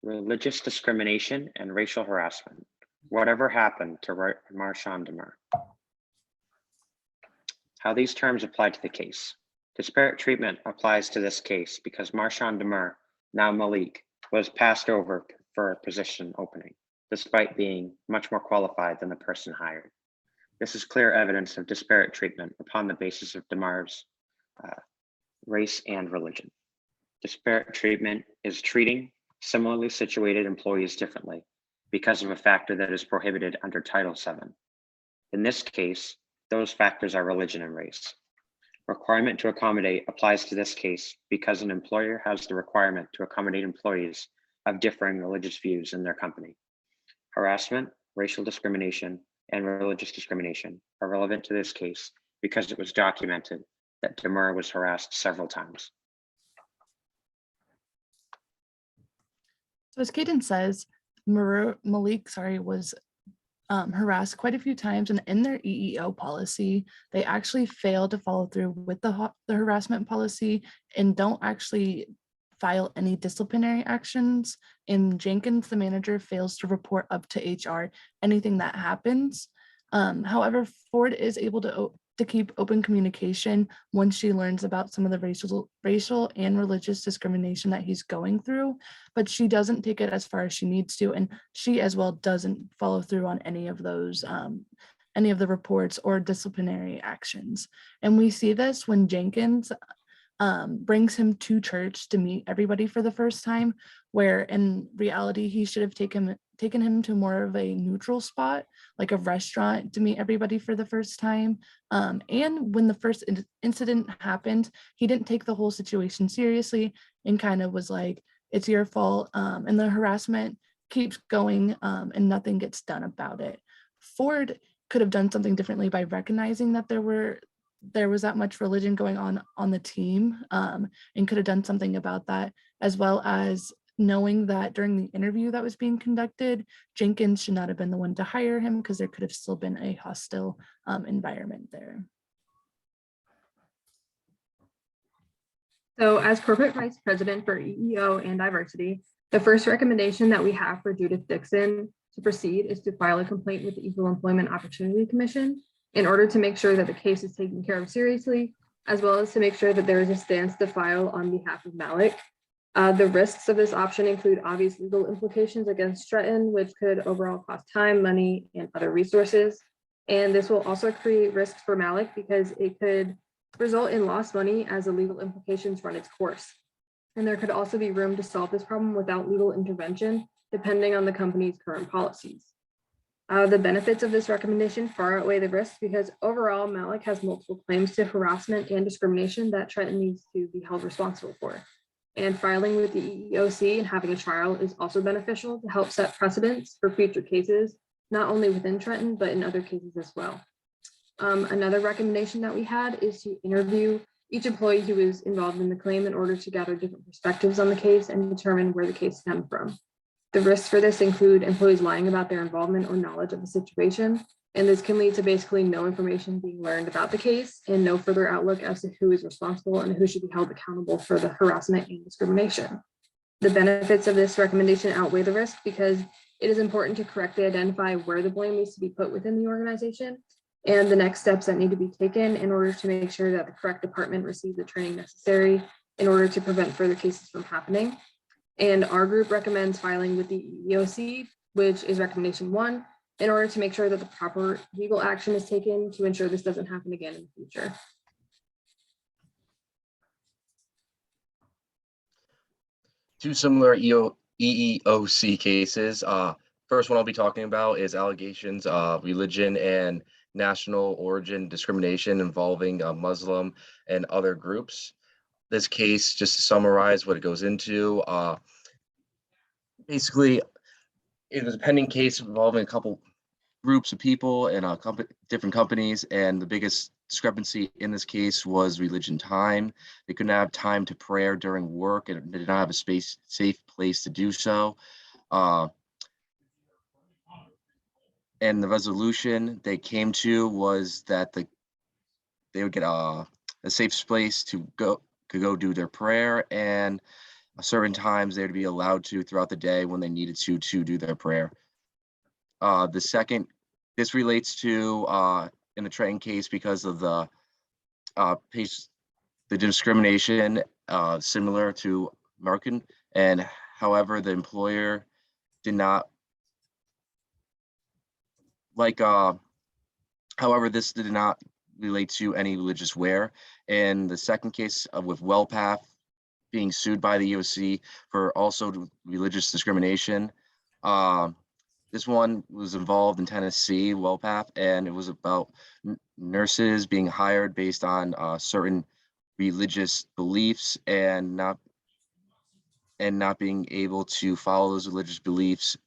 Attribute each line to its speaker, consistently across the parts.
Speaker 1: religious discrimination and racial harassment. Whatever happened to Marchand Demers? How these terms apply to the case. Disparate treatment applies to this case because Marchand Demers, now Malik, was passed over for a position opening, despite being much more qualified than the person hired. This is clear evidence of disparate treatment upon the basis of Demers' race and religion. Disparate treatment is treating similarly situated employees differently because of a factor that is prohibited under Title VII. In this case, those factors are religion and race. Requirement to accommodate applies to this case because an employer has the requirement to accommodate employees of differing religious views in their company. Harassment, racial discrimination, and religious discrimination are relevant to this case because it was documented that Demers was harassed several times.
Speaker 2: So as Kaden says, Malik was harassed quite a few times, and in their EEO policy, they actually fail to follow through with the harassment policy and don't actually file any disciplinary actions. And Jenkins, the manager, fails to report up to HR anything that happens. However, Ford is able to keep open communication once she learns about some of the racial and religious discrimination that he's going through, but she doesn't take it as far as she needs to, and she as well doesn't follow through on any of those, any of the reports or disciplinary actions. And we see this when Jenkins brings him to church to meet everybody for the first time, where in reality he should have taken him to more of a neutral spot, like a restaurant, to meet everybody for the first time. And when the first incident happened, he didn't take the whole situation seriously and kind of was like, it's your fault. And the harassment keeps going and nothing gets done about it. Ford could have done something differently by recognizing that there was that much religion going on the team, and could have done something about that, as well as knowing that during the interview that was being conducted, Jenkins should not have been the one to hire him because there could have still been a hostile environment there.
Speaker 3: So as corporate vice president for EEO and diversity, the first recommendation that we have for Judith Dixon to proceed is to file a complaint with the Equal Employment Opportunity Commission in order to make sure that the case is taken care of seriously, as well as to make sure that there is a stance to file on behalf of Malik. The risks of this option include obvious legal implications against Stretton, which could overall cost time, money, and other resources. And this will also create risks for Malik because it could result in lost money as the legal implications run its course. And there could also be room to solve this problem without legal intervention, depending on the company's current policies. The benefits of this recommendation far outweigh the risks because overall Malik has multiple claims to harassment and discrimination that Trenton needs to be held responsible for. And filing with the EEOC and having a trial is also beneficial to help set precedents for future cases, not only within Trenton, but in other cases as well. Another recommendation that we had is to interview each employee who is involved in the claim in order to gather different perspectives on the case and determine where the case stemmed from. The risks for this include employees lying about their involvement or knowledge of the situation, and this can lead to basically no information being learned about the case and no further outlook as to who is responsible and who should be held accountable for the harassment and discrimination. The benefits of this recommendation outweigh the risk because it is important to correctly identify where the blame needs to be put within the organization and the next steps that need to be taken in order to make sure that the correct department receives the training necessary in order to prevent further cases from happening. And our group recommends filing with the EEOC, which is recommendation 1, in order to make sure that the proper legal action is taken to ensure this doesn't happen again in the future.
Speaker 4: Two similar EEOC cases. First one I'll be talking about is allegations of religion and national origin discrimination involving Muslim and other groups. This case, just to summarize what it goes into, basically, it was a pending case involving a couple groups of people and different companies, and the biggest discrepancy in this case was religion time. They couldn't have time to prayer during work and they did not have a safe place to do so. And the resolution they came to was that they would get a safe place to go do their prayer, and certain times they'd be allowed to throughout the day when they needed to do their prayer. This relates to in the Trenton case because of the discrimination similar to Merkin, and however the employer did not however this did not relate to any religious wear. And the second case with WellPath being sued by the EOC for also religious discrimination. This one was involved in Tennessee, WellPath, and it was about nurses being hired based on certain religious beliefs and not being able to follow those religious beliefs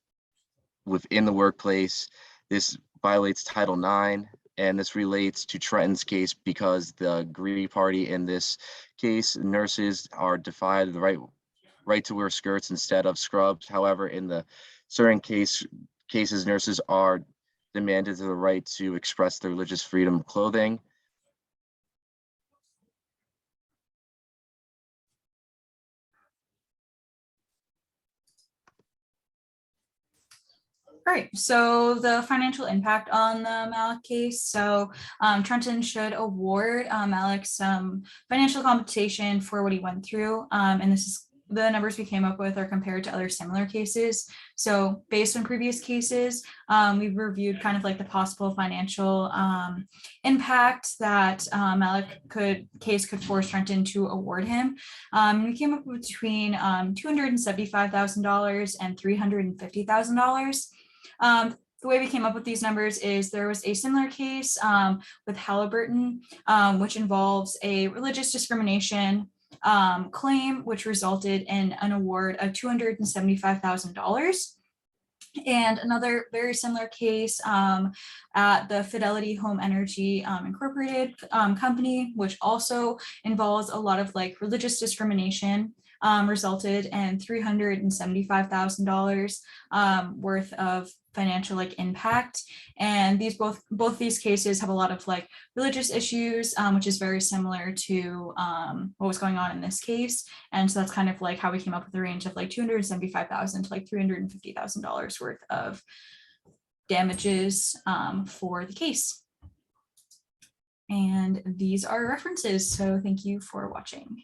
Speaker 4: within the workplace. This violates Title IX, and this relates to Trenton's case because the Green Party in this case, nurses are defied the right to wear skirts instead of scrubs. However, in the certain cases, nurses are demanded the right to express their religious freedom of clothing.
Speaker 5: All right, so the financial impact on the Malik case. So Trenton should award Malik some financial compensation for what he went through. And this is the numbers we came up with are compared to other similar cases. So based on previous cases, we've reviewed kind of like the possible financial impact that Malik could force Trenton to award him. We came up with between $275,000 and $350,000. The way we came up with these numbers is there was a similar case with Halliburton, which involves a religious discrimination claim, which resulted in an award of $275,000. And another very similar case at the Fidelity Home Energy Incorporated company, which also involves a lot of like religious discrimination, resulted in $375,000 worth of financial like impact. And these both these cases have a lot of like religious issues, which is very similar to what was going on in this case. And so that's kind of like how we came up with the range of like $275,000 to like $350,000 worth of damages for the case. And these are references. So thank you for watching.